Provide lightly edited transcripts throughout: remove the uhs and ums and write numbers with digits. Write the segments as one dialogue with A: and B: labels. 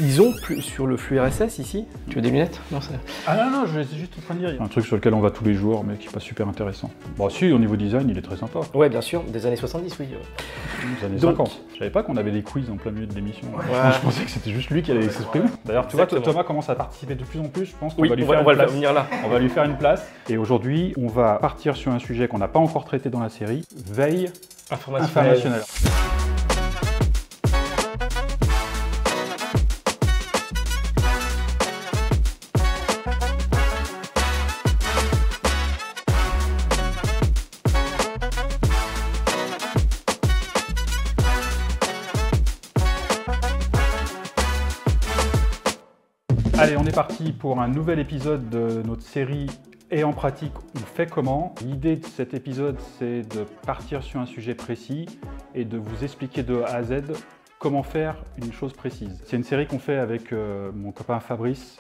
A: Ils ont sur le flux RSS ici. Tu veux des lunettes? Non, c'est...
B: Ah non, je suis juste en train de dire. Un truc sur lequel on va tous les jours, mais qui n'est pas super intéressant. Bon, si, au niveau design, il est très sympa.
A: Ouais, bien sûr, des années 70, oui.
B: Des années 50. Je savais pas qu'on avait des quiz en plein milieu de l'émission.
A: Ouais.
B: Je pensais que c'était juste lui qui allait s'exprimer. D'ailleurs, tu vois, Thomas commence à participer de plus en plus. Je pense qu'on
A: oui,
B: va lui
A: on va venir là.
B: On va lui faire une place. Et aujourd'hui, on va partir sur un sujet qu'on n'a pas encore traité dans la série, veille informationnelle. Allez, on est parti pour un nouvel épisode de notre série Et en pratique, on fait comment? L'idée de cet épisode, c'est de partir sur un sujet précis et de vous expliquer de A à Z comment faire une chose précise. C'est une série qu'on fait avec mon copain Fabrice,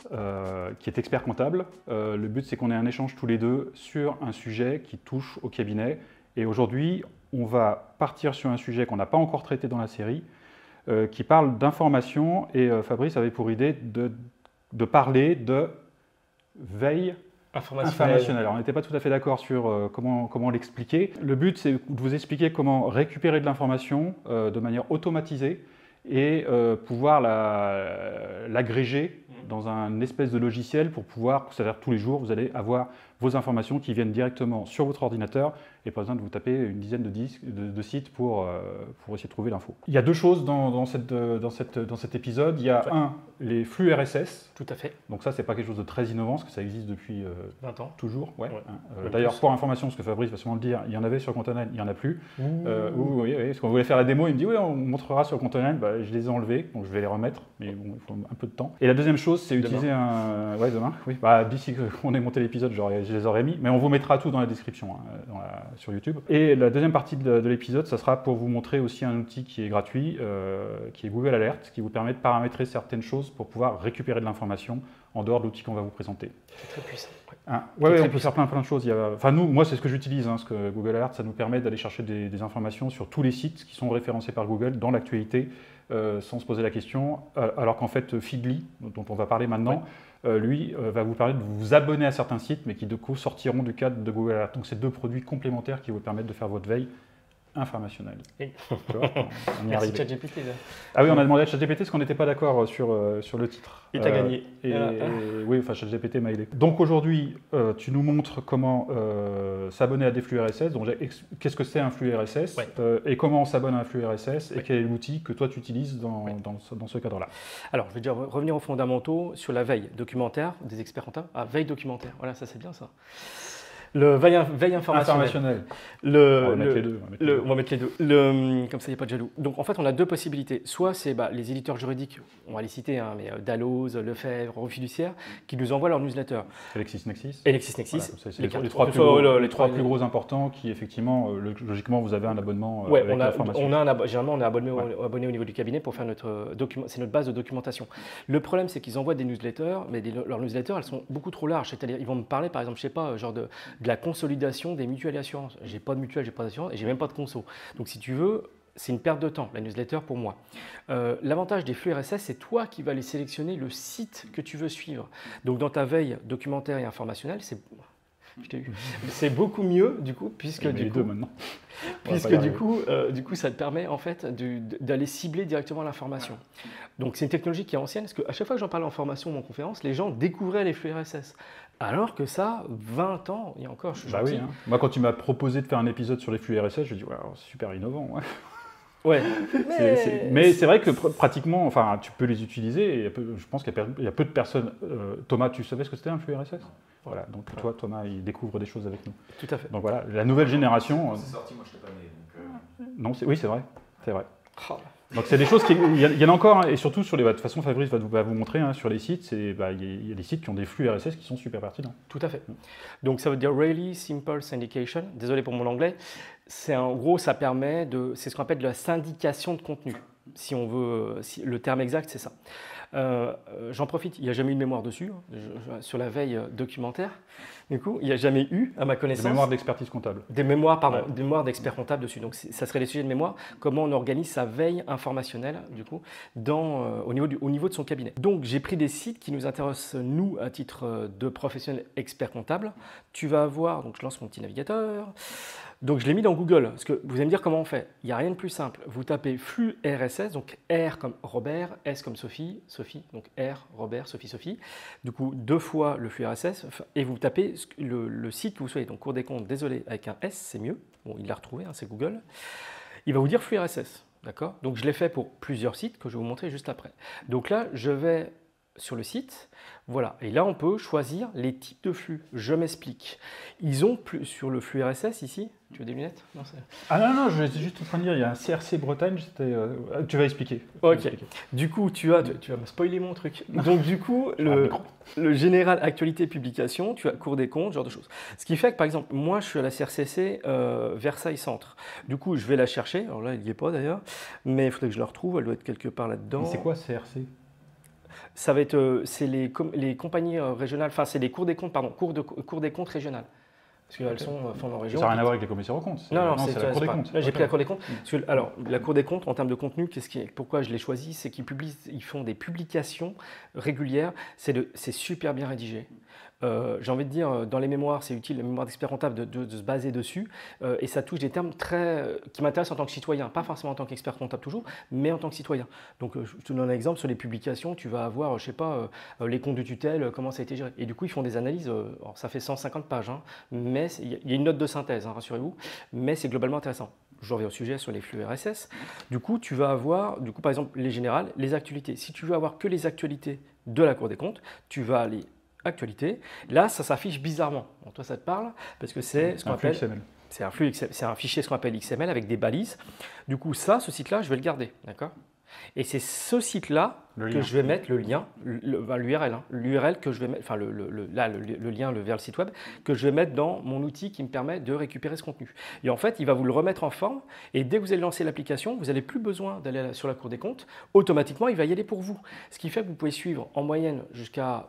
B: qui est expert comptable. Le but, c'est qu'on ait un échange tous les deux sur un sujet qui touche au cabinet. Et aujourd'hui, on va partir sur un sujet qu'on n'a pas encore traité dans la série, qui parle d'information. Et Fabrice avait pour idée de parler de veille informationnelle. Alors, on n'était pas tout à fait d'accord sur comment l'expliquer. Le but, c'est de vous expliquer comment récupérer de l'information de manière automatisée et pouvoir l'agréger dans un espèce de logiciel pour pouvoir, c'est-à-dire tous les jours, vous allez avoir vos informations qui viennent directement sur votre ordinateur et pas besoin de vous taper une dizaine de sites pour essayer de trouver l'info. Il y a deux choses dans cet épisode. Il y a les flux RSS.
A: Tout à fait.
B: Donc ça, c'est pas quelque chose de très innovant, parce que ça existe depuis
A: 20 ans.
B: Toujours. Ouais. D'ailleurs, pour information, parce que Fabrice va sûrement le dire, il y en avait sur Contenant, il n'y en a plus. Oui, parce qu'on voulait faire la démo, il me dit oui, on montrera sur Contenant. Bah, je les ai enlevés, donc je vais les remettre, mais bon, il faut un peu de temps. Et la deuxième chose, c'est utiliser un... Ouais, demain, oui. Bah, d'ici qu'on ait monté l'épisode, je les aurais mis, mais on vous mettra tout dans la description, sur YouTube. Et la deuxième partie de l'épisode, ça sera pour vous montrer aussi un outil qui est gratuit, qui est Google Alert, qui vous permet de paramétrer certaines choses pour pouvoir récupérer de l'information en dehors de l'outil qu'on va vous présenter.
A: C'est très puissant.
B: Ouais, on peut faire plein de choses. Enfin, moi, c'est ce que j'utilise, parce que Google Alert, ça nous permet d'aller chercher des informations sur tous les sites qui sont référencés par Google dans l'actualité, sans se poser la question, alors qu'en fait, Feedly, dont on va parler maintenant, lui, va vous permettre de vous abonner à certains sites, mais qui de coup sortiront du cadre de Google Alert. Donc, c'est deux produits complémentaires qui vous permettent de faire votre veille informationnelle.
A: Oui.
B: Tu vois, on y
A: Merci
B: arrive.
A: ChatGPT.
B: Ah oui, on a demandé à ChatGPT parce qu'on n'était pas d'accord sur le titre.
A: Et t'as gagné.
B: Oui, enfin ChatGPT m'a aidé. Donc aujourd'hui, tu nous montres comment s'abonner à des flux RSS. Donc qu'est-ce que c'est un flux RSS, et comment on s'abonne à un flux RSS, et quel est l'outil que toi tu utilises dans ce cadre-là.
A: Alors, je vais déjà revenir aux fondamentaux sur la veille documentaire des experts comptables. Ah, veille documentaire. Voilà, ça c'est bien ça. Le veille informationnelle.
B: On va mettre les deux.
A: On va mettre les deux. Comme ça, il n'y a pas de jaloux. Donc, en fait, on a deux possibilités. Soit c'est les éditeurs juridiques, on va les citer, mais Dalloz, Lefebvre, Revue Fiduciaire, qui nous envoient leur newsletter.
B: LexisNexis.
A: Voilà,
B: c'est les trois plus gros importants qui, effectivement, logiquement, vous avez un abonnement avec l'information.
A: Généralement, on est abonné au niveau du cabinet pour faire notre document. C'est notre base de documentation. Le problème, c'est qu'ils envoient des newsletters, mais leurs newsletters, elles sont beaucoup trop larges. C'est-à-dire, ils vont me parler, par exemple, je sais pas, genre de la consolidation des mutuelles et assurances. J'ai pas de mutuelle, j'ai pas d'assurance et j'ai même pas de conso. Donc si tu veux, c'est une perte de temps, la newsletter pour moi. L'avantage des flux RSS, c'est toi qui vas aller sélectionner le site que tu veux suivre. Donc dans ta veille documentaire et informationnelle, c'est beaucoup mieux du coup, puisque du coup, ça te permet en fait d'aller cibler directement l'information. Donc c'est une technologie qui est ancienne, parce qu'à chaque fois que j'en parle en formation ou en conférence, les gens découvraient les flux RSS. Alors que ça, 20 ans, il y a encore, je suis gentil.
B: Oui, Moi, quand tu m'as proposé de faire un épisode sur les flux RSS, je me dis, ouais, c'est super innovant.
A: Ouais.
B: Mais c'est vrai que pratiquement, enfin, tu peux les utiliser. Et je pense qu'il y a peu de personnes. Thomas, tu savais ce que c'était un flux RSS? Voilà. Donc toi, Thomas, il découvre des choses avec nous.
A: Tout à fait.
B: Donc voilà, la nouvelle génération.
C: C'est sorti, moi je n'étais pas né.
B: Non, oui, c'est vrai. C'est vrai.
A: Oh.
B: Donc c'est des choses il y en a encore, et surtout sur les. De toute façon, Fabrice va vous montrer sur les sites. Il y a des sites qui ont des flux RSS qui sont super pertinents.
A: Tout à fait. Donc ça veut dire Really Simple Syndication. Désolé pour mon anglais. En gros, ça permet c'est ce qu'on appelle de la syndication de contenu. Si on veut, le terme exact, c'est ça. J'en profite, il n'y a jamais eu de mémoire dessus, sur la veille documentaire. Du coup, il n'y a jamais eu, à ma connaissance,
B: Des mémoires d'expertise comptable.
A: des mémoires, pardon,
B: Ouais.
A: des mémoires d'experts comptables dessus. Donc, ça serait les sujets de mémoire, comment on organise sa veille informationnelle, du coup, au niveau de son cabinet. Donc, j'ai pris des sites qui nous intéressent, nous, à titre de professionnels experts comptables. Tu vas avoir, donc je lance mon petit navigateur. Donc, je l'ai mis dans Google, parce que vous allez me dire comment on fait. Il n'y a rien de plus simple. Vous tapez flux RSS, donc R comme Robert, S comme Sophie, Sophie, donc R, Robert, Sophie, Sophie. Du coup, 2 fois le flux RSS, et vous tapez le site que vous souhaitez. Donc, Cour des comptes, désolé, avec un S, c'est mieux. Bon, il l'a retrouvé, hein, c'est Google. Il va vous dire flux RSS, d'accord? Donc, je l'ai fait pour plusieurs sites que je vais vous montrer juste après. Donc là, je vais sur le site, voilà. Et là, on peut choisir les types de flux. Je m'explique. Ils ont plus sur le flux RSS ici. Tu veux des lunettes? Non,
B: Ah non, je suis juste en train de dire, il y a un CRC Bretagne, tu vas expliquer.
A: Ok. Du coup, tu vas me spoiler mon truc. Donc, du coup, le général actualité publication, tu as Cour des comptes, ce genre de choses. Ce qui fait que, par exemple, moi, je suis à la CRCC Versailles Centre. Du coup, je vais la chercher. Alors là, il n'y est pas d'ailleurs, mais il faudrait que je la retrouve. Elle doit être quelque part là-dedans.
B: Mais c'est quoi CRC?
A: Ça va être, c'est les compagnies régionales, enfin, c'est les cours des comptes, pardon, cours des comptes régionales. Parce qu'elles sont fondées en région.
B: Ça n'a rien à voir avec les commissaires aux comptes.
A: Non,
B: c'est la Cour des comptes.
A: J'ai pris la Cour des comptes. Parce que, alors, la Cour des comptes, en termes de contenu, pourquoi je l'ai choisi, c'est ils font des publications régulières. C'est super bien rédigé. J'ai envie de dire, dans les mémoires, c'est utile, les mémoires d'experts comptables, de se baser dessus. Et ça touche des termes qui m'intéressent en tant que citoyen, pas forcément en tant qu'expert comptable toujours, mais en tant que citoyen. Donc, je te donne un exemple sur les publications. Tu vas avoir, je sais pas, les comptes de tutelle, comment ça a été géré. Et du coup, ils font des analyses. Alors, ça fait 150 pages, hein, mais il y a une note de synthèse, hein, rassurez-vous. Mais c'est globalement intéressant. Je reviens au sujet sur les flux RSS. Du coup, tu vas avoir, par exemple, les générales, les actualités. Si tu veux avoir que les actualités de la Cour des comptes, tu vas aller actualité. Là, ça s'affiche bizarrement. Bon, toi, ça te parle parce que c'est ce qu'on appelle. C'est un flux XML. C'est un fichier ce qu'on appelle XML avec des balises. Du coup, ce site-là, je vais le garder, d'accord? Et c'est ce site-là que je vais mettre le lien, l'URL, l'URL que je vais mettre, enfin le lien vers le site web que je vais mettre dans mon outil qui me permet de récupérer ce contenu. Et en fait, il va vous le remettre en forme. Et dès que vous allez lancer l'application, vous n'avez plus besoin d'aller sur la Cour des comptes. Automatiquement, il va y aller pour vous. Ce qui fait que vous pouvez suivre en moyenne jusqu'à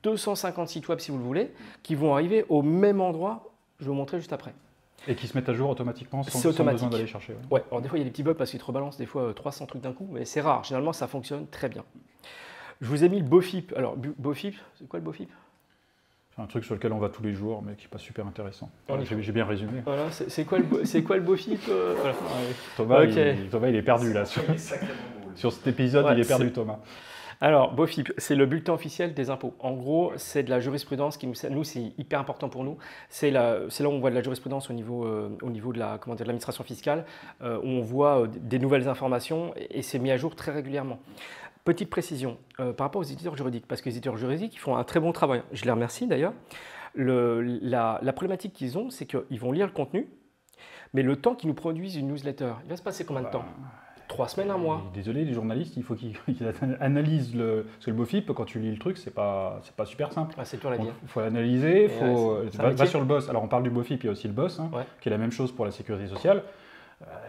A: 250 sites web si vous le voulez, qui vont arriver au même endroit, je vais vous montrer juste après.
B: Et qui se mettent à jour automatiquement sans besoin d'aller chercher.
A: Ouais, alors des fois il y a des petits bugs parce qu'ils te rebalancent des fois 300 trucs d'un coup, mais c'est rare, généralement ça fonctionne très bien. Je vous ai mis le BOFIP. Alors BOFIP, c'est quoi le BOFIP?
B: C'est un truc sur lequel on va tous les jours, mais qui n'est pas super intéressant. Voilà, j'ai bien résumé.
A: Voilà, c'est quoi le BOFIP voilà.
B: Thomas, Thomas, il est perdu là. Sur cet épisode, il est perdu, Thomas.
A: Alors, BOFIP, c'est le bulletin officiel des impôts. En gros, c'est de la jurisprudence qui nous, c'est hyper important pour nous. C'est là où on voit de la jurisprudence au niveau de l'administration fiscale, où on voit des nouvelles informations et c'est mis à jour très régulièrement. Petite précision par rapport aux éditeurs juridiques, parce que les éditeurs juridiques ils font un très bon travail. Je les remercie d'ailleurs. La problématique qu'ils ont, c'est qu'ils vont lire le contenu, mais le temps qu'ils nous produisent une newsletter, il va se passer combien de temps? 3 semaines, un mois.
B: Désolé, les journalistes, il faut qu'ils analysent parce que le BOFIP, quand tu lis le truc, c'est pas super simple.
A: Ah, c'est toi la dire.
B: Il faut l'analyser, va sur le BOSS. Alors on parle du BOFIP, il y a aussi le BOSS, qui est la même chose pour la sécurité sociale.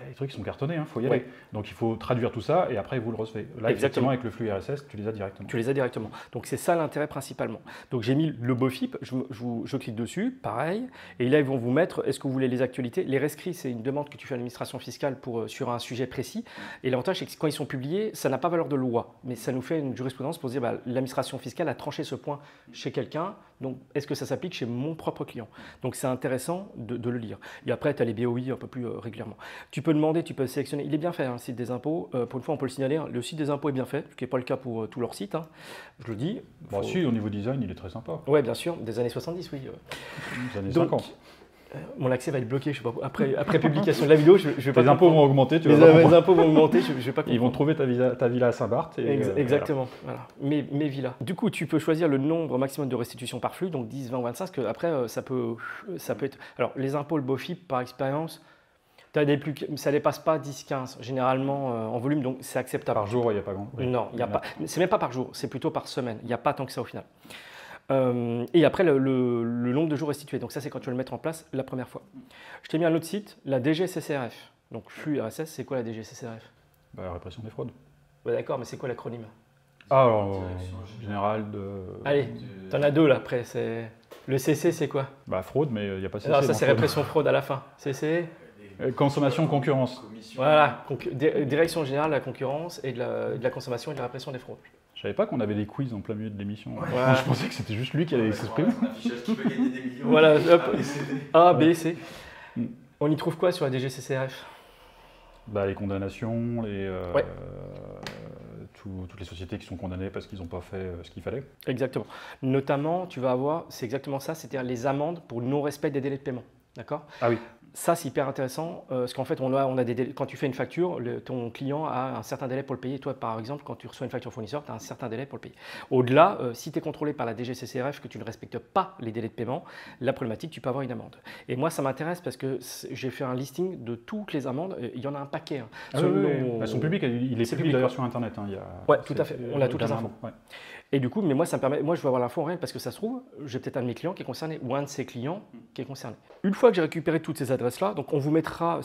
B: Les trucs sont cartonnés, il faut y aller. Donc il faut traduire tout ça et après vous le recevez. Là, exactement, avec le flux RSS, tu les as directement.
A: Tu les as directement. Donc c'est ça l'intérêt principalement. Donc j'ai mis le BOFIP, je clique dessus, pareil. Et là, ils vont vous mettre, est-ce que vous voulez les actualités? Les rescrits, c'est une demande que tu fais à l'administration fiscale sur un sujet précis. Et l'avantage, c'est que quand ils sont publiés, ça n'a pas valeur de loi. Mais ça nous fait une jurisprudence pour se dire, l'administration fiscale a tranché ce point chez quelqu'un. Donc est-ce que ça s'applique chez mon propre client? Donc c'est intéressant de le lire. Et après, tu as les BOI un peu plus régulièrement. Tu peux demander, tu peux sélectionner. Il est bien fait, le site des impôts. Pour une fois, on peut le signaler. Le site des impôts est bien fait, ce qui n'est pas le cas pour tous leurs sites. Je le dis.
B: Bon, si, au niveau design, il est très sympa.
A: Oui, bien sûr. Des années 70, oui.
B: Des années 50.
A: Mon accès va être bloqué, je sais pas. Après publication de la vidéo, je vais pas.
B: Les impôts vont augmenter,
A: tu vas les impôts vont augmenter, je vais pas.
B: Ils vont trouver ta villa à Saint-Barth.
A: Exactement, voilà. Mes villas. Du coup, tu peux choisir le nombre maximum de restitutions par flux, donc 10, 20, 25, parce que après, ça peut être. Alors, les impôts, le BOFIP, par expérience, ça ne dépasse pas 10, 15, généralement en volume, donc c'est acceptable.
B: Par jour, il n'y a pas grand.
A: Non, il n'y a pas. C'est même pas par jour, c'est plutôt par semaine. Il n'y a pas tant que ça au final. Et après, le nombre de jours restitués. Donc ça, c'est quand tu vas le mettre en place la première fois. Je t'ai mis un autre site, la DGCCRF. Donc flux RSS, c'est quoi la DGCCRF?
B: Bah, répression des fraudes.
A: Ouais, d'accord, mais c'est quoi l'acronyme?
B: Ah, alors,
C: Direction
B: général de...
A: Allez, t'en as deux là après. Le CC, c'est quoi?
B: Bah, fraude, mais il n'y a pas CC.
A: Alors ça,
B: dans
A: c'est
B: fraude.
A: répression fraude à la fin. CC,
B: Consommation, concurrence.
C: Commission.
A: voilà, direction générale de la concurrence et de la consommation et de la répression des fraudes.
B: Je savais pas qu'on avait des quiz en plein milieu de l'émission.
C: Ouais.
A: Voilà.
B: Je pensais que c'était juste lui qui allait s'exprimer.
C: Un affichage qui peut gagner des millions.
A: Voilà, hop.
C: A, B, C, D.
A: A, B, C.
B: Mm.
A: On y trouve quoi sur la DGCCRF?
B: Bah, les condamnations,
A: Ouais.
B: Toutes les sociétés qui sont condamnées parce qu'ils n'ont pas fait ce qu'il fallait.
A: Exactement. Notamment, tu vas avoir, c'est exactement ça, c'est-à-dire les amendes pour le non-respect des délais de paiement. D'accord?
B: Ah oui.
A: Ça, c'est hyper intéressant parce qu'en fait, on a des délais. Quand tu fais une facture, ton client a un certain délai pour le payer. Toi, par exemple, quand tu reçois une facture fournisseur, tu as un certain délai pour le payer. Au-delà, si tu es contrôlé par la DGCCRF, que tu ne respectes pas les délais de paiement, la problématique, tu peux avoir une amende. Et moi, ça m'intéresse parce que j'ai fait un listing de toutes les amendes. Il y en a un paquet. Hein.
B: Ah oui, oui. Bah, son public, il est
A: C'est
B: public
A: public,
B: d'ailleurs
A: ouais.
B: sur Internet. Hein.
A: Ouais, tout à fait. On a toutes les infos.
B: Ouais.
A: Et du coup, mais moi, ça me permet, moi, je veux avoir l'info en réel parce que ça se trouve, j'ai peut-être un de mes clients qui est concerné ou un de ses clients qui est concerné. Une fois que j'ai récupéré toutes ces adresses-là, donc on vous mettra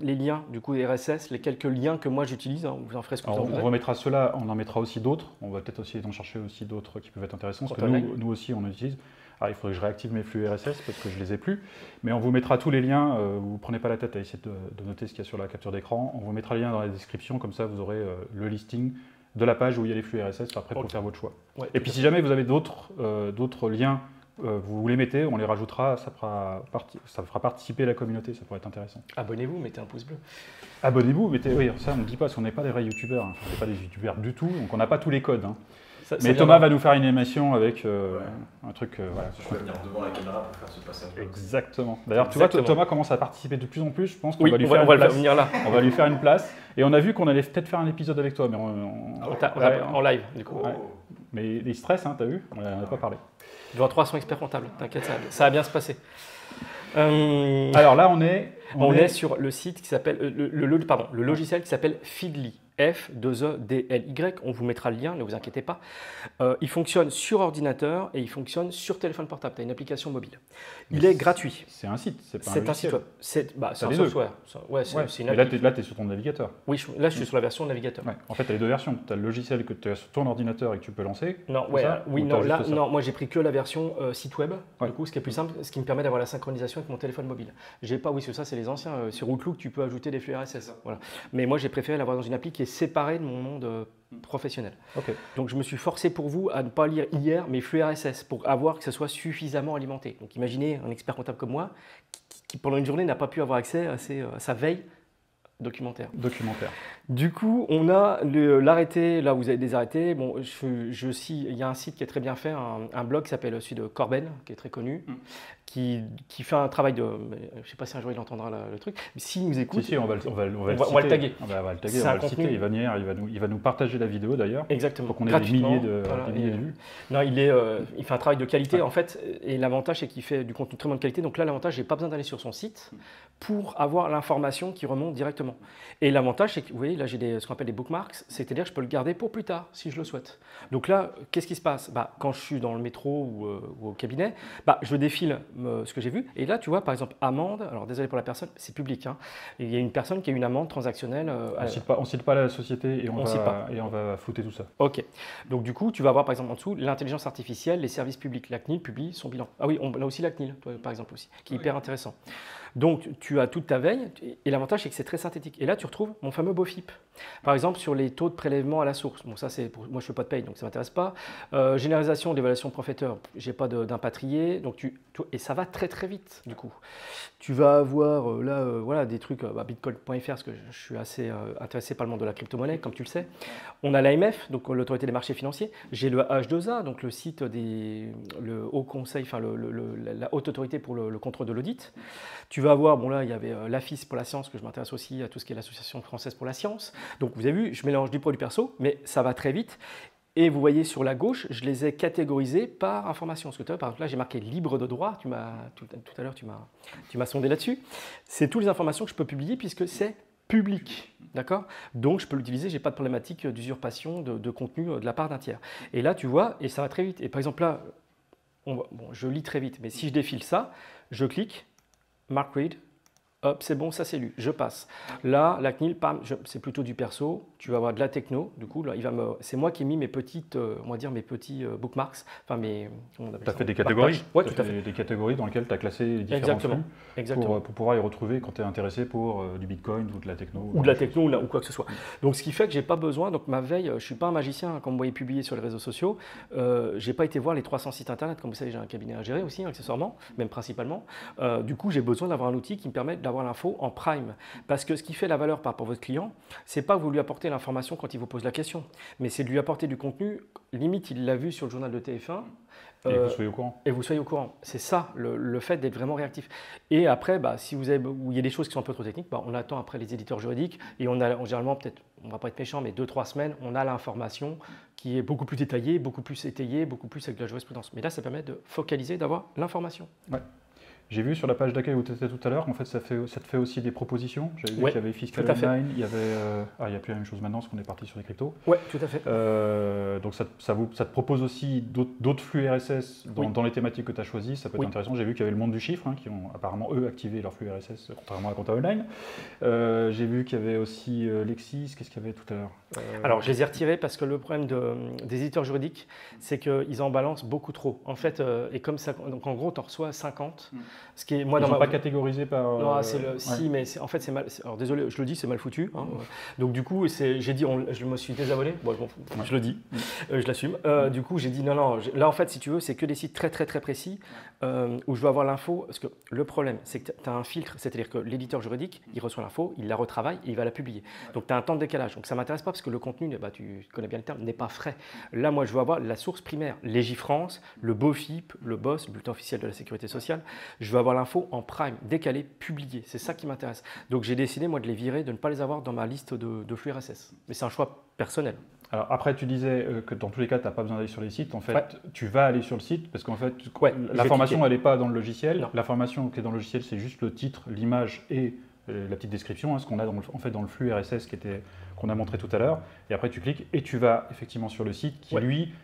A: les liens, du coup, RSS, les quelques liens que moi j'utilise, hein, vous en ferez ce que vous
B: Alors,
A: en
B: on
A: voudrez.
B: remettra ceux-là, on en mettra aussi d'autres. On va peut-être aussi en chercher aussi d'autres qui peuvent être intéressants. Parce que
A: Contact.
B: nous aussi, on utilise. Ah, il faudrait que je réactive mes flux RSS parce que je les ai plus. Mais on vous mettra tous les liens. Vous ne prenez pas la tête à essayer de noter ce qu'il y a sur la capture d'écran. On vous mettra les liens dans la description. Comme ça, vous aurez le listing de la page où il y a les flux RSS après pour faire votre choix.
A: Ouais,
B: Et puis si jamais vous avez d'autres liens, vous les mettez, on les rajoutera, ça fera participer la communauté, ça pourrait être intéressant.
A: Abonnez-vous, mettez un pouce bleu.
B: Abonnez-vous, oui, ça on ne dit pas, parce qu'on n'est pas des vrais youtubeurs, hein. On n'est pas des youtubeurs du tout, donc on n'a pas tous les codes. Hein.
A: Ça
B: Mais Thomas va nous faire une animation avec un truc, voilà.
C: Je vais venir devant la caméra pour faire ce passage.
B: Exactement. D'ailleurs, tu vois,
A: Exactement.
B: Thomas commence à participer de plus en plus, je pense qu'on
A: Oui,
B: va lui
A: on
B: faire
A: va
B: une
A: le faire
B: place.
A: venir là,
B: On va lui faire une place, et on a vu qu'on allait peut-être faire un épisode avec toi, mais
A: en live, du coup.
B: Ouais. Mais il stress, hein, t'as vu? On n'en a pas parlé.
A: Je vois 300 experts comptables, t'inquiète, ça va bien se passer.
B: Alors là, on est
A: sur le site qui s'appelle, le logiciel qui s'appelle Feedly. F2EDLY, on vous mettra le lien, ne vous inquiétez pas. Il fonctionne sur ordinateur et il fonctionne sur téléphone portable. Tu as une application mobile. Il est gratuit.
B: C'est un site, c'est pas un
A: C'est un site
B: logiciel.
A: web. C'est un
B: les deux.
A: software. Ouais, c'est une
B: Mais là,
A: appli.
B: tu es sur ton navigateur.
A: Oui, là je suis sur la version navigateur.
B: Ouais. En fait, tu as les deux versions. Tu as le logiciel que tu as sur ton ordinateur et que tu peux lancer.
A: Non,
B: comme
A: ouais,
B: ça,
A: oui,
B: ou
A: non,
B: t'as
A: là,
B: juste ça.
A: non, moi j'ai pris que la version site web,
B: Ouais.
A: du coup, ce qui est plus simple, ce qui me permet d'avoir la synchronisation avec mon téléphone mobile. J'ai pas, oui, c'est ça, c'est les anciens. Sur Outlook, tu peux ajouter des flux RSS. Voilà. Mais moi, j'ai préféré l'avoir dans une appli qui est séparée de mon monde professionnel.
B: Ok.
A: Donc, je me suis forcé pour vous à ne pas lire hier mes flux RSS pour avoir que ce soit suffisamment alimenté. Donc, imaginez un expert comptable comme moi qui pendant une journée, n'a pas pu avoir accès à sa veille documentaire. Du coup, on a l'arrêté, là vous avez des arrêtés. Bon, il y a un site qui est très bien fait, un blog qui s'appelle celui de Corben, qui est très connu, qui fait un travail de. Je ne sais pas si un jour il entendra le truc, mais s'il nous écoute.
B: Si, on va le
A: on va le taguer.
B: On va le taguer,
A: C'est
B: on va
A: un
B: le
A: contenu.
B: citer. Il va nous partager la vidéo d'ailleurs.
A: Exactement.
B: Pour qu'on ait des
A: Gratuitement.
B: milliers de
A: Voilà,
B: vues.
A: Non, il fait un travail de qualité en fait, et l'avantage c'est qu'il fait du contenu de très bonne qualité. Donc là, l'avantage, j'ai pas besoin d'aller sur son site pour avoir l'information qui remonte directement. Et l'avantage, c'est que vous voyez, là j'ai ce qu'on appelle des bookmarks, c'est-à-dire que je peux le garder pour plus tard si je le souhaite. Donc là, qu'est-ce qui se passe? Quand je suis dans le métro ou au cabinet, je défile ce que j'ai vu. Et là, tu vois, par exemple, amende. Alors désolé pour la personne, c'est public. Hein. Il y a une personne qui a une amende transactionnelle.
B: On cite pas la société et on va flouter tout ça.
A: Ok. Donc du coup, tu vas avoir par exemple en dessous l'intelligence artificielle, les services publics. La CNIL publie son bilan. Ah oui, on a aussi la CNIL, toi, par exemple aussi, qui est hyper intéressant. Donc tu as toute ta veille et l'avantage c'est que c'est très synthétique. Et là, tu retrouves mon fameux BOFIP. Par exemple, sur les taux de prélèvement à la source. Bon, ça c'est moi je fais pas de paye, donc ça m'intéresse pas. Généralisation de l'évaluation professeur, j'ai pas d'impatrié, donc et ça va très très vite du coup. Tu vas avoir voilà des trucs bitcoin.fr parce que je suis assez intéressé par le monde de la crypto-monnaie, comme tu le sais. On a l'AMF, donc l'autorité des marchés financiers. J'ai le H2A, donc le site le Haut Conseil, enfin la haute autorité pour le contrôle de l'audit. Tu vas avoir, bon là il y avait l'AFIS pour la science, que je m'intéresse aussi à tout ce qui est l'association française pour la science. Donc vous avez vu, je mélange du pro et du perso, mais ça va très vite. Et vous voyez sur la gauche, je les ai catégorisés par information. Parce que par exemple là j'ai marqué libre de droit, tout à l'heure tu m'as sondé là-dessus. C'est toutes les informations que je peux publier puisque c'est public. D'accord? Donc je peux l'utiliser, je n'ai pas de problématique d'usurpation de contenu de la part d'un tiers. Et là tu vois, et ça va très vite. Et par exemple là, je lis très vite, mais si je défile ça, je clique, Mark Reed, hop, c'est bon, ça c'est lu, je passe. Là, la CNIL, pam, c'est plutôt du perso, tu vas avoir de la techno, du coup, là, c'est moi qui ai mis mes petites, on va dire mes petits bookmarks, enfin mes, comment on appelle
B: Tu as
A: ça,
B: fait des catégories.
A: Oui, tout à fait.
B: Des catégories dans lesquelles tu as classé les différents
A: Exactement.
B: flux pour pouvoir les retrouver quand tu es intéressé pour du Bitcoin ou de la techno.
A: Ou de la techno ou quoi que ce soit. Donc ce qui fait que j'ai pas besoin, donc ma veille, je ne suis pas un magicien, hein, comme vous voyez publier sur les réseaux sociaux, j'ai pas été voir les 300 sites internet, comme vous savez j'ai un cabinet à gérer aussi, accessoirement, même principalement. Du coup j'ai besoin d'avoir un outil qui me permet d'avoir l'info en prime. Parce que ce qui fait la valeur par rapport à votre client, c'est pas que vous lui apportez l'information quand il vous pose la question, mais c'est de lui apporter du contenu, limite il l'a vu sur le journal de TF1,
B: et que vous soyez au courant.
A: Et vous soyez au courant. C'est ça, le fait d'être vraiment réactif. Et après, si vous avez, où il y a des choses qui sont un peu trop techniques, on attend après les éditeurs juridiques et on a généralement, peut-être, on ne va pas être méchant, mais 2-3 semaines, on a l'information qui est beaucoup plus détaillée, beaucoup plus étayée, beaucoup plus avec de la jurisprudence. Mais là, ça permet de focaliser, d'avoir l'information.
B: Ouais. J'ai vu sur la page d'accueil où tu étais tout à l'heure, en fait, ça te fait aussi des propositions. J'avais vu qu'il y avait Fiscal Online, il y avait. il n'y a plus la même chose maintenant parce qu'on est parti sur les cryptos.
A: Oui, tout à fait.
B: Donc ça te propose aussi d'autres flux RSS dans les thématiques que tu as choisies. Ça peut être intéressant. J'ai vu qu'il y avait le monde du chiffre, qui ont apparemment, eux, activé leur flux RSS, contrairement à Compta Online. J'ai vu qu'il y avait aussi Lexis. Qu'est-ce qu'il y avait tout à l'heure
A: Alors, je les ai retirés parce que le problème des éditeurs juridiques, c'est qu'ils en balancent beaucoup trop. En fait, et comme ça, donc en gros, tu en reçois 50. Ce qui est, moi,
B: ils ne sont pas catégorisés par.
A: Non, si, mais en fait, c'est mal. Alors, désolé, je le dis, c'est mal foutu. Hein. Donc, du coup, j'ai dit, je me suis désabonné. Bon, je m'en fous. Je le dis, je l'assume. Du coup, j'ai dit, non. Là, en fait, si tu veux, c'est que des sites très, très, très précis où je veux avoir l'info. Parce que le problème, c'est que tu as un filtre, c'est-à-dire que l'éditeur juridique, il reçoit l'info, il la retravaille et il va la publier. Donc, tu as un temps de décalage. Donc, ça ne m'intéresse pas parce que le contenu, tu connais bien le terme, n'est pas frais. Là, moi, je veux avoir la source primaire. Légifrance, le BOFIP, le BOSS, le bulletin officiel de la sécurité sociale. Je veux avoir l'info en prime, dès qu'elle est publiée. C'est ça qui m'intéresse. Donc j'ai décidé, moi, de les virer, de ne pas les avoir dans ma liste de flux RSS. Mais c'est un choix personnel.
B: Alors après, tu disais que dans tous les cas, tu n'as pas besoin d'aller sur les sites. En fait, tu vas aller sur le site parce qu'en fait, l'information, elle n'est pas dans le logiciel. L'information qui est dans le logiciel, c'est juste le titre, l'image et la petite description, ce qu'on a dans le flux RSS qu'on a montré tout à l'heure. Et après, tu cliques et tu vas effectivement sur le site qui, lui,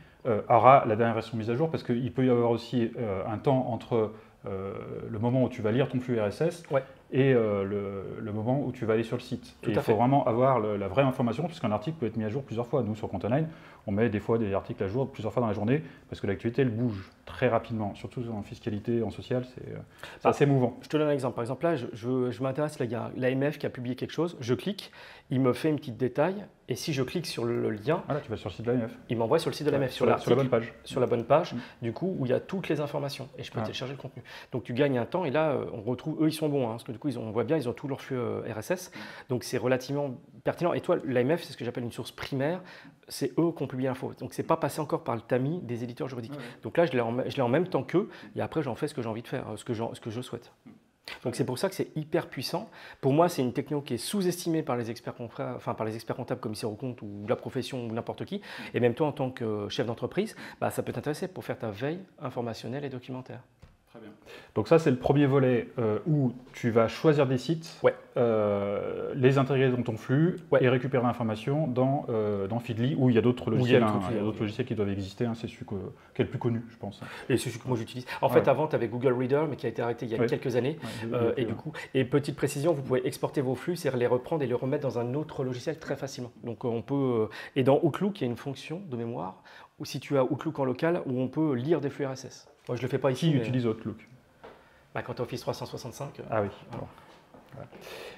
B: aura la dernière version mise à jour parce qu'il peut y avoir aussi un temps entre le moment où tu vas lire ton flux RSS et le moment où tu vas aller sur le site. Et il faut vraiment avoir la vraie information puisqu'un article peut être mis à jour plusieurs fois. Nous, sur Compta Online, on met des fois des articles à jour plusieurs fois dans la journée parce que l'actualité, elle bouge très rapidement, surtout en fiscalité, en social, c'est assez mouvant.
A: Je te donne un exemple. Par exemple, là, je m'intéresse, il y a l'AMF qui a publié quelque chose, je clique, il me fait une petite détail, et si je clique sur le lien,
B: voilà, tu vas sur le site de l'AMF.
A: Il m'envoie sur le site de l'AMF,
B: sur la bonne page.
A: Sur la bonne page, du coup, où il y a toutes les informations, et je peux télécharger le contenu. Donc tu gagnes un temps, et là, on retrouve, eux, ils sont bons, parce que du coup, on voit bien, ils ont tout leur flux RSS, donc c'est relativement pertinent. Et toi, l'AMF, c'est ce que j'appelle une source primaire, c'est eux qui ont publié l'info. Donc c'est pas passé encore par le tamis des éditeurs juridiques. Donc là, je l'ai en même temps qu'eux, et après, j'en fais ce que j'ai envie de faire, ce que je souhaite. Donc c'est pour ça que c'est hyper puissant. Pour moi, c'est une techno qui est sous-estimée par les experts comptables, commissaires aux comptes ou la profession ou n'importe qui. Et même toi, en tant que chef d'entreprise, ça peut t'intéresser pour faire ta veille informationnelle et documentaire.
B: Très bien. Donc ça, c'est le premier volet où tu vas choisir des sites, les intégrer dans ton flux et récupérer l'information dans Feedly, où il y a d'autres logiciels, il y a d'autres logiciels qui doivent exister. C'est celui qui est le plus connu, je pense.
A: Et c'est celui que moi j'utilise. En fait, avant, tu avais Google Reader, mais qui a été arrêté il y a quelques années. Et petite précision, vous pouvez exporter vos flux, c'est-à-dire les reprendre et les remettre dans un autre logiciel très facilement. Donc on peut. Et dans Outlook, il y a une fonction de mémoire, ou si tu as Outlook en local, où on peut lire des flux RSS. Moi, je ne le fais pas ici.
B: Qui utilise Outlook?
A: Quand tu as Office 365.
B: Ah oui. Bon. Voilà.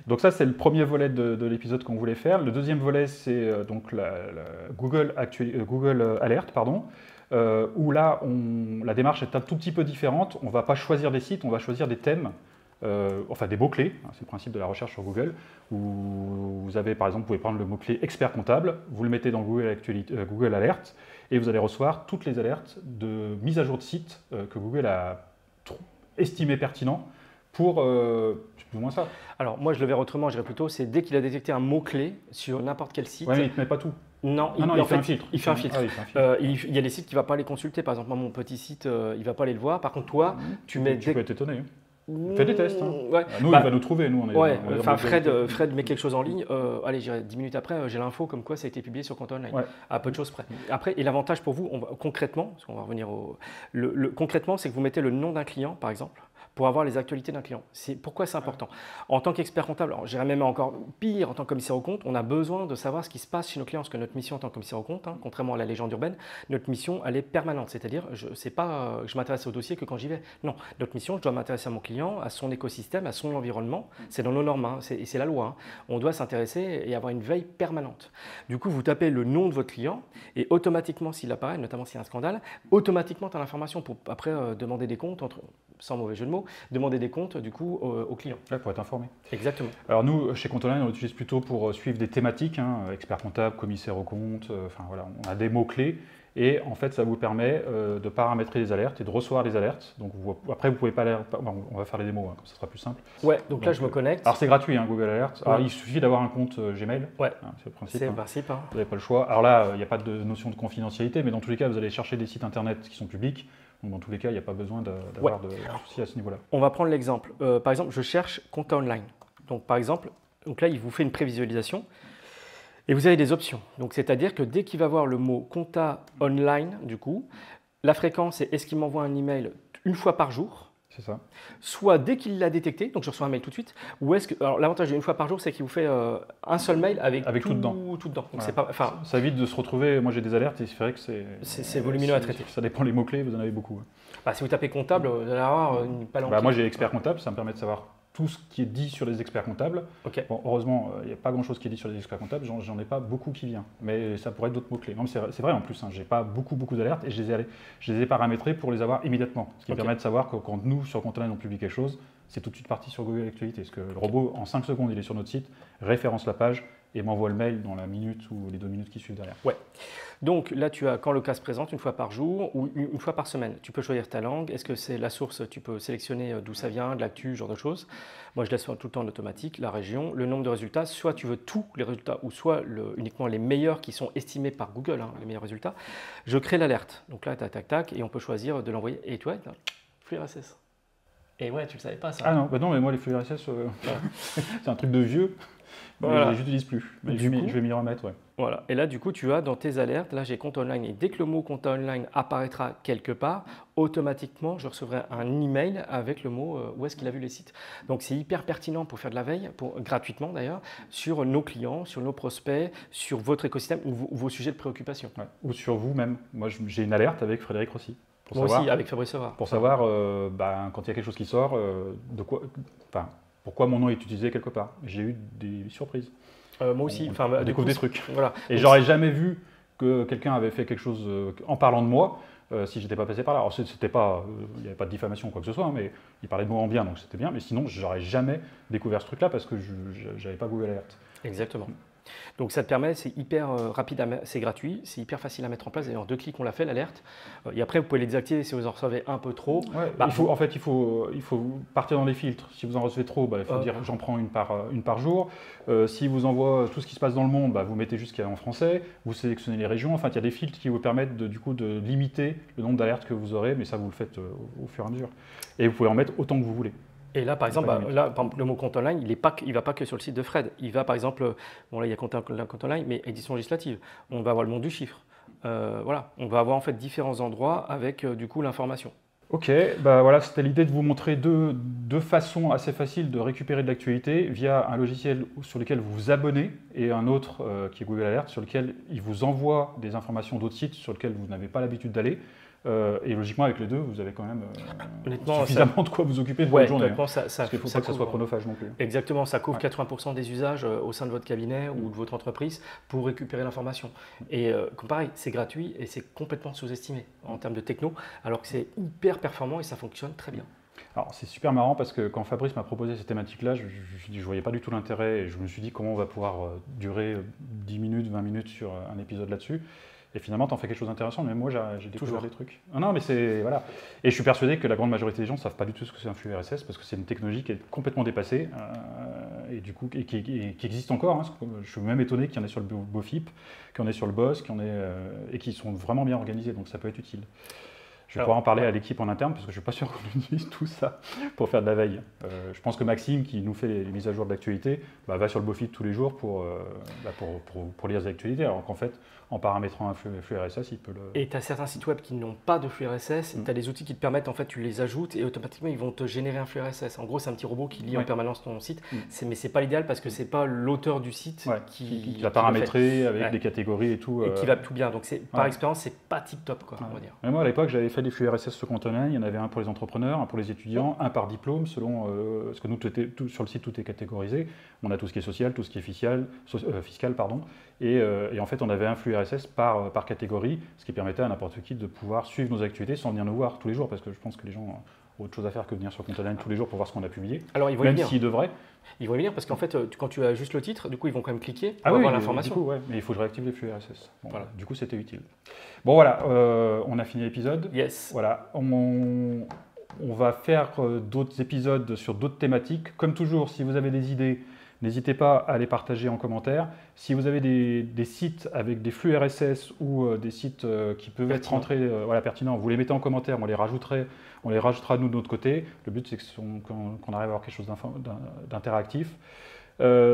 B: Donc ça, c'est le premier volet de l'épisode qu'on voulait faire. Le deuxième volet, c'est donc la Google Alert, où là, la démarche est un tout petit peu différente. On ne va pas choisir des sites, on va choisir des thèmes, des mots-clés. C'est le principe de la recherche sur Google, où vous avez, par exemple, vous pouvez prendre le mot-clé expert comptable, vous le mettez dans Google Alert, et vous allez recevoir toutes les alertes de mise à jour de sites que Google a estimé pertinent pour plus ou moins ça.
A: Alors moi je le verrai autrement, je dirais plutôt, c'est dès qu'il a détecté un mot-clé sur n'importe quel site.
B: Oui, mais il ne te met pas tout.
A: Non,
B: il fait un filtre.
A: Il fait un filtre. Il y a des sites qu'il ne va pas les consulter. Par exemple, moi, mon petit site, il ne va pas aller le voir. Par contre, toi, tu mets...
B: Tu peux être étonné. Fais des tests. Nous, il va nous trouver. Nous,
A: Fred met quelque chose en ligne. Allez, 10 minutes après, j'ai l'info comme quoi ça a été publié sur Compta Online. À peu de choses près. Après, et l'avantage pour vous, concrètement, parce qu'on va revenir concrètement, c'est que vous mettez le nom d'un client, par exemple. pour avoir les actualités d'un client. Pourquoi c'est important? En tant qu'expert comptable, j'irais même encore pire, en tant que commissaire aux comptes, on a besoin de savoir ce qui se passe chez nos clients, parce que notre mission en tant que commissaire aux comptes, contrairement à la légende urbaine, notre mission, elle est permanente. C'est-à-dire, je ne sais pas que je m'intéresse au dossier que quand j'y vais. Non, notre mission, je dois m'intéresser à mon client, à son écosystème, à son environnement. C'est dans nos normes, et c'est la loi. On doit s'intéresser et avoir une veille permanente. Du coup, vous tapez le nom de votre client, et automatiquement, s'il apparaît, notamment s'il y a un scandale, automatiquement, tu as l'information pour après demander des comptes, sans mauvais jeu de mots, demander des comptes du coup aux clients.
B: Ouais, pour être informé.
A: Exactement.
B: Alors nous, chez Compte Online, on l'utilise plutôt pour suivre des thématiques, expert comptable, commissaire aux comptes, enfin voilà, on a des mots-clés et en fait ça vous permet de paramétrer les alertes et de recevoir les alertes. Donc après vous pouvez pas les... Bon, on va faire les démos, ça sera plus simple.
A: Ouais, donc là je me connecte.
B: Alors c'est gratuit Google Alert. Alors il suffit d'avoir un compte Gmail.
A: Ouais.
B: C'est le principe.
A: C'est le principe.
B: Vous n'avez pas le choix. Alors là, il n'y a pas de notion de confidentialité, mais dans tous les cas, vous allez chercher des sites internet qui sont publics. Donc dans tous les cas, il n'y a pas besoin d'avoir de soucis à ce niveau-là.
A: On va prendre l'exemple. Par exemple, je cherche compta online. Donc par exemple, là, il vous fait une prévisualisation et vous avez des options. Donc c'est-à-dire que dès qu'il va voir le mot compta online, du coup, la fréquence, c'est est-ce qu'il m'envoie un email une fois par jour?
B: C'est ça.
A: Soit dès qu'il l'a détecté, donc je reçois un mail tout de suite, ou est-ce que. Alors l'avantage d'une fois par jour, c'est qu'il vous fait un seul mail avec tout dedans. Tout dedans. Donc
B: voilà.
A: c'est pas,
B: ça évite de se retrouver. Moi j'ai des alertes et c'est vrai que
A: c'est volumineux à traiter.
B: Ça dépend les mots-clés, vous en avez beaucoup.
A: Bah, si vous tapez comptable, vous allez avoir une palanquée.
B: Moi j'ai expert comptable, ça me permet de savoir tout ce qui est dit sur les experts comptables.
A: Okay.
B: Bon, heureusement, il n'y a pas grand-chose qui est dit sur les experts comptables, j'en ai pas beaucoup qui vient, mais ça pourrait être d'autres mots-clés. Non, c'est vrai en plus, j'ai pas beaucoup d'alertes et je les ai paramétrés pour les avoir immédiatement. Ce qui me permet de savoir que quand nous, sur Compte Online, on publie quelque chose, c'est tout de suite parti sur Google Actualité. Parce que le robot, en 5 secondes, il est sur notre site, référence la page et m'envoie le mail dans la minute ou les 2 minutes qui suivent derrière.
A: Ouais. Donc là, tu as quand le cas se présente, une fois par jour ou une fois par semaine. Tu peux choisir ta langue. Est-ce que c'est la source? Tu peux sélectionner d'où ça vient, de l'actu, ce genre de choses. Moi, je laisse tout le temps en automatique, la région, le nombre de résultats. Soit tu veux tous les résultats ou soit uniquement les meilleurs qui sont estimés par Google, les meilleurs résultats. Je crée l'alerte. Donc là, tac, et on peut choisir de l'envoyer. Et toi, flux RSS. Et ouais, tu le savais pas ça.
B: Ah non, non mais moi les flux RSS, c'est un truc de vieux. Voilà. Je n'utilise plus. Mais je vais m'y remettre, ouais.
A: Voilà. Et là, du coup, tu as dans tes alertes, là, j'ai compte online. Et dès que le mot compte online apparaîtra quelque part, automatiquement, je recevrai un email avec le mot où est-ce qu'il a vu les sites. Donc, c'est hyper pertinent pour faire de la veille, gratuitement d'ailleurs, sur nos clients, sur nos prospects, sur votre écosystème ou vos sujets de préoccupation.
B: Ouais. Ou sur vous-même. Moi, j'ai une alerte avec Frédéric Rossi.
A: Moi aussi, avec Fabrice Savard.
B: Pour savoir, quand il y a quelque chose qui sort, pourquoi mon nom est utilisé quelque part. J'ai eu des surprises.
A: Moi aussi.
B: On découvre des trucs.
A: Voilà.
B: Et j'aurais jamais vu que quelqu'un avait fait quelque chose en parlant de moi si j'étais pas passé par là. Alors il n'y avait pas de diffamation ou quoi que ce soit, mais il parlait de moi en bien, donc c'était bien. Mais sinon, j'aurais jamais découvert ce truc-là parce que je n'avais pas Google Alert.
A: Exactement. Donc ça te permet, c'est hyper rapide, c'est gratuit, c'est hyper facile à mettre en place. D'ailleurs, en 2 clics, on l'a fait, l'alerte. Et après, vous pouvez les désactiver si vous en recevez un peu trop.
B: Ouais, il faut partir dans les filtres. Si vous en recevez trop, il faut dire j'en prends une par jour. Si vous envoie tout ce qui se passe dans le monde, vous mettez juste ce qu'il y a en français. Vous sélectionnez les régions. Enfin, il y a des filtres qui vous permettent de limiter le nombre d'alertes que vous aurez, mais ça, vous le faites au fur et à mesure. Et vous pouvez en mettre autant que vous voulez.
A: Et là, par exemple, le mot compte online, il ne va pas que sur le site de Fred. Il va, par exemple, là, il y a compte online, mais édition législative. On va avoir le monde du chiffre. Voilà, on va avoir en fait différents endroits avec, du coup, l'information.
B: Ok, voilà, c'était l'idée de vous montrer deux façons assez faciles de récupérer de l'actualité via un logiciel sur lequel vous vous abonnez et un autre qui est Google Alert sur lequel il vous envoie des informations d'autres sites sur lesquels vous n'avez pas l'habitude d'aller. Et logiquement, avec les deux, vous avez quand même suffisamment de quoi vous occuper de votre journée. Parce qu'il ne faut pas que ça soit chronophage non plus.
A: Exactement, ça couvre 80% des usages au sein de votre cabinet ou de votre entreprise pour récupérer l'information. Et comme pareil, c'est gratuit et c'est complètement sous-estimé en termes de techno, alors que c'est hyper performant et ça fonctionne très bien.
B: Alors c'est super marrant parce que quand Fabrice m'a proposé cette thématique-là, je ne voyais pas du tout l'intérêt et je me suis dit comment on va pouvoir durer 10 minutes, 20 minutes sur un épisode là-dessus. Et finalement, tu en fais quelque chose d'intéressant, mais moi, j'ai découvert des trucs. Non, mais c'est... Voilà. Et je suis persuadé que la grande majorité des gens ne savent pas du tout ce que c'est un flux RSS, parce que c'est une technologie qui est complètement dépassée, et du coup, qui existe encore. Je suis même étonné qu'il y en ait sur le BOFIP, qu'il y en ait sur le BOSS, et qui sont vraiment bien organisés, donc ça peut être utile. Je vais pouvoir en parler à l'équipe en interne parce que je ne suis pas sûr qu'on utilise tout ça pour faire de la veille. Je pense que Maxime, qui nous fait les mises à jour de l'actualité, va sur le BoFit tous les jours pour lire les actualités, alors qu'en fait, en paramétrant un flux RSS, il peut le...
A: Et tu as certains sites web qui n'ont pas de flux RSS, tu as des outils qui te permettent, en fait, tu les ajoutes et automatiquement, ils vont te générer un flux RSS. En gros, c'est un petit robot qui lit en permanence ton site, mais ce n'est pas l'idéal parce que ce n'est pas l'auteur du site
B: qui va paramétrer avec des catégories et tout.
A: Et qui va tout bien. Donc, par expérience, ce n'est pas tip-top, quoi, on va dire.
B: Mais moi, à l'époque, j'avais fait des flux RSS sur Contenant. Il y en avait un pour les entrepreneurs, un pour les étudiants, un par diplôme, selon ce que nous, sur le site, tout est catégorisé. On a tout ce qui est social, tout ce qui est fiscal, et en fait, on avait un flux RSS par catégorie, ce qui permettait à n'importe qui de pouvoir suivre nos actualités sans venir nous voir tous les jours, parce que je pense que les gens ont autre chose à faire que venir sur Contenant tous les jours pour voir ce qu'on a publié.
A: Alors, ils vont
B: même s'ils devraient.
A: Ils vont y venir parce qu'en fait, quand tu as juste le titre, du coup, ils vont quand même cliquer pour avoir l'information.
B: Du coup, mais il faut que je réactive les flux RSS. Bon, voilà. Du coup, c'était utile. Bon, voilà, on a fini l'épisode.
A: Yes.
B: Voilà, on va faire d'autres épisodes sur d'autres thématiques. Comme toujours, si vous avez des idées, n'hésitez pas à les partager en commentaire. Si vous avez des sites avec des flux RSS ou des sites qui peuvent être rentrés pertinents, vous les mettez en commentaire, on les rajoutera nous de notre côté. Le but, c'est qu'on arrive à avoir quelque chose d'interactif.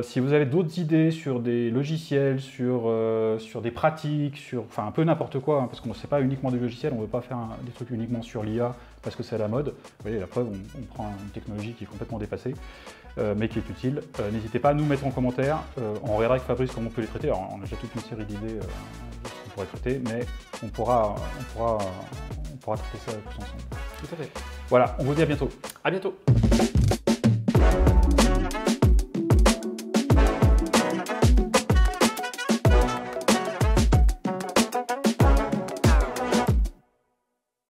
B: Si vous avez d'autres idées sur des logiciels, sur des pratiques, enfin un peu n'importe quoi, parce qu'on ne sait pas uniquement des logiciels, on ne veut pas faire des trucs uniquement sur l'IA parce que c'est à la mode. Vous voyez, la preuve, on prend une technologie qui est complètement dépassée, mais qui est utile. N'hésitez pas à nous mettre en commentaire. On regardera avec Fabrice comment on peut les traiter. Alors, on a déjà toute une série d'idées qu'on pourrait traiter, mais on pourra traiter ça tous ensemble.
A: Tout à fait.
B: Voilà, on vous dit à bientôt.
A: À bientôt.